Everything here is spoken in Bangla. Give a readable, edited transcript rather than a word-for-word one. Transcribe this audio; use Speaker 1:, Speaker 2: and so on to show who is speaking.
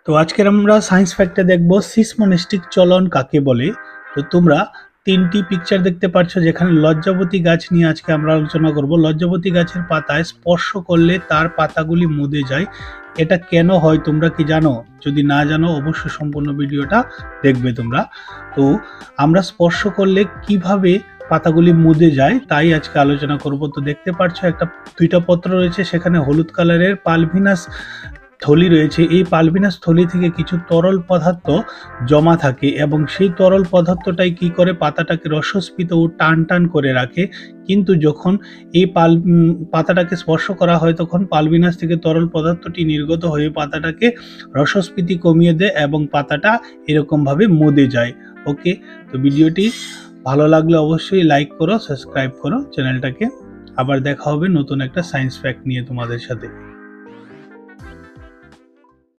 Speaker 1: তো আজকের আমরা সায়েন্স ফ্যাক্টে দেখব সিসমোনেস্টিক চলন কাকে বলে। তো তোমরা তিনটি পিকচার দেখতে পাচ্ছ, যেখানে লজ্জাবতী গাছ নিয়ে আজকে আমরা আলোচনা করব। লজ্জাবতী গাছের পাতায় স্পর্শ করলে তার পাতাগুলি মুদে যায়। এটা কেন হয় তোমরা কি জানো? যদি না জানো অবশ্যই সম্পূর্ণ ভিডিওটা দেখবে তোমরা। তো আমরা স্পর্শ করলে কিভাবে পাতাগুলি মুদে যায় তাই আজকে আলোচনা করব। তো দেখতে পাচ্ছ দুইটা পত্র রয়েছে, সেখানে হলুদ কালারের পালভিনাস থলি রয়েছে। এই পালভিনাস থলি থেকে কিছু তরল পদার্থ জমা থাকে এবং সেই তরল পদার্থটাই কি করে পাতাটাকে রসস্ফীত ও টান টান করে রাখে। কিন্তু যখন এই পাতাটাকে স্পর্শ করা হয় তখন পালভিনাস থেকে তরল পদার্থটি নির্গত হয়ে পাতাটাকে রসস্ফীতি কমিয়ে দেয় এবং পাতাটা এরকম ভাবে মুদে যায়। ওকে, তো ভিডিওটি ভালো লাগলে অবশ্যই লাইক করো, সাবস্ক্রাইব করো চ্যানেলটাকে। আবার দেখা হবে নতুন একটা সায়েন্স ফ্যাক্ট নিয়ে তোমাদের সাথে।